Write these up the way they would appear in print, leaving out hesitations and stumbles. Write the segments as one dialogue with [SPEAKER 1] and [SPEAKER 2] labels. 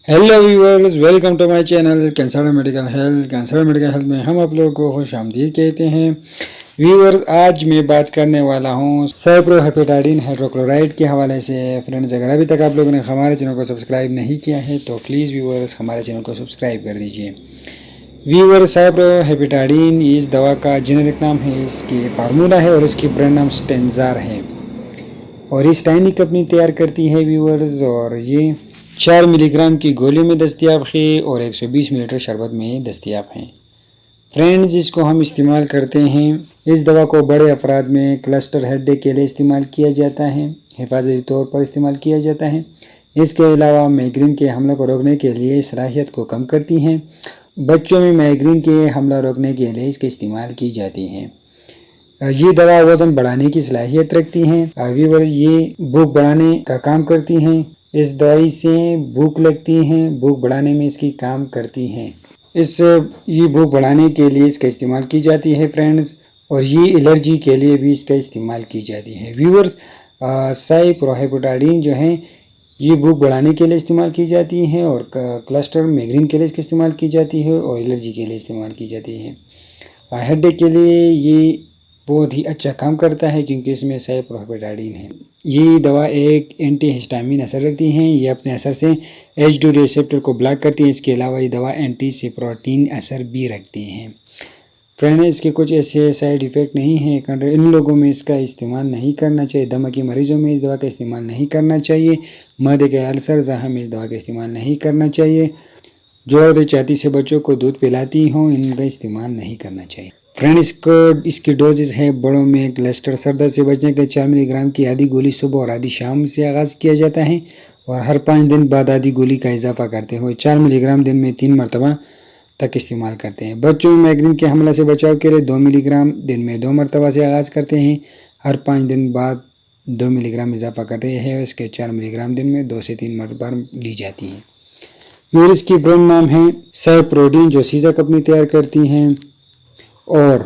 [SPEAKER 1] Hello viewers, welcome to my channel cancer medical health. Cancer medical health में हम आप लोगों को खुश आमदीद कहते हैं। व्यूअर्स, आज मैं बात करने वाला हूँ cyproheptadine हाइड्रोक्लोराइड के हवाले से। फ्रेंड्स, अगर अभी तक आप लोगों ने हमारे चैनल को सब्सक्राइब नहीं किया है तो प्लीज़ व्यूअर्स हमारे चैनल को सब्सक्राइब कर दीजिए। व्यूअर्स, cyproheptadine इस दवा का जेनेरिक नाम है, इसकी फार्मूला है और इसकी ब्रांड नाम स्टेंजार है और इस टाइनी कंपनी तैयार करती है व्यूअर्स। और ये 4 मिलीग्राम की गोली में दस्तियाब है और 120 मिलीलीटर शरबत में दस्तियाब हैं। फ्रेंड्स, इसको हम इस्तेमाल करते हैं। इस दवा को बड़े अफराद में क्लस्टर हेडेक के लिए इस्तेमाल किया जाता है, हिफाजती तौर पर इस्तेमाल किया जाता है। इसके अलावा माइग्रेन के हमलों को रोकने के लिए सलाहियत को कम करती हैं। बच्चों में माइग्रेन के हमला रोकने के लिए इसका इस्तेमाल की जाती है। ये दवा वज़न बढ़ाने की सलाहियत रखती हैं। ये भूख बढ़ाने का काम करती हैं। इस दवाई से भूख लगती है, भूख बढ़ाने में इसकी काम करती हैं। ये भूख बढ़ाने के लिए इसका इस्तेमाल की जाती है फ्रेंड्स, और ये एलर्जी के लिए भी इसका इस्तेमाल की जाती है। व्यूअर्स, cyproheptadine जो है ये भूख बढ़ाने के लिए इस्तेमाल की जाती है और क्लस्टर माइग्रेन के लिए इसका इस्तेमाल की जाती है और एलर्जी के लिए इस्तेमाल की जाती है। हेडेक के लिए ये बहुत ही अच्छा काम करता है क्योंकि इसमें cyproheptadine है। ये दवा एक एंटी हिस्टामिन असर रखती हैं। ये अपने असर से H2 रिसेप्टर को ब्लॉक करती है। इसके अलावा ये दवा एंटी सिप्रोटीन असर भी रखती हैं। फ्रेंड, इसके कुछ ऐसे साइड इफ़ेक्ट नहीं हैं। इन लोगों में इसका इस्तेमाल नहीं करना चाहिए। दमा के मरीजों में इस दवा का इस्तेमाल नहीं करना चाहिए। मैदे के अल्सर जहाँ में इस दवा का इस्तेमाल नहीं करना चाहिए। जो औरतें चाहती से बच्चों को दूध पिलाती हों, इनका इस्तेमाल नहीं करना चाहिए। फ्रेंड्स, इसकी डोजेज है बड़ों में क्लस्टर सरदर्द से बचने के 4 मिलीग्राम की आधी गोली सुबह और आधी शाम से आगाज़ किया जाता है और हर 5 दिन बाद आधी गोली का इजाफा करते हुए 4 मिलीग्राम दिन में 3 मरतबा तक इस्तेमाल करते हैं। बच्चों में माइग्रेन के हमले से बचाव के लिए 2 मिलीग्राम दिन में 2 मरतबा से आगाज़ करते हैं। हर 5 दिन बाद 2 मिलीग्राम इजाफा करते हैं। इसके 4 मिलीग्राम दिन में 2 से 3 मरतबा ली जाती है। और इसकी ब्रांड नाम है cyproheptadine जो सीजा कंपनी तैयार करती हैं, और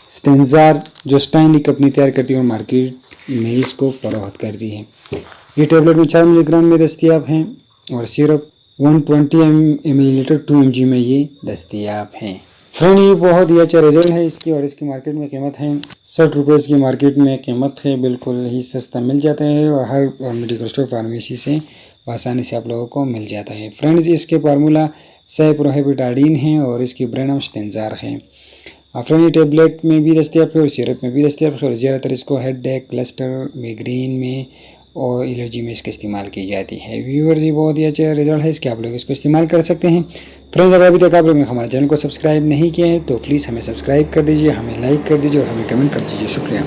[SPEAKER 1] स्टेंजार जो स्टाइनी कंपनी तैयार करती है और मार्केट में इसको फरोख्त करती है। ये टैबलेट में 4 मिलीग्राम में दस्तियाब हैं और सिर्फ 120 मिलीलीटर 2 mg में ये दस्तियाब हैं। फ्रेंड, ये बहुत ही अच्छा रिजल्ट है इसकी और इसकी मार्केट में कीमत है 60 रुपये की मार्केट में कीमत है। बिल्कुल ही सस्ता मिल जाता है और हर मेडिकल स्टोर फार्मेसी से आसानी से आप लोगों को मिल जाता है। फ्रेंड्स, इसके फार्मूला cyproheptadine है और इसकी ब्रांड नाम स्टेंजार है। फ्रेंड, ये टैबलेट में भी दस्तियाब है और सिरप में भी दस्तियाब है और ज़्यादातर इसको हेडेक, क्लस्टर, माइग्रेन में और एलर्जी में इसका इस्तेमाल की जाती है। व्यूअर्स, ये बहुत ही अच्छा रिजल्ट है इसके, आप लोग इसको इस्तेमाल कर सकते हैं। फ्रेंड्स, अगर अभी तक आप लोगों ने हमारे चैनल को सब्सक्राइब नहीं किया है तो प्लीज़ हमें सब्सक्राइब कर दीजिए, हमें लाइक कर दीजिए और हमें कमेंट कर दीजिए। शुक्रिया।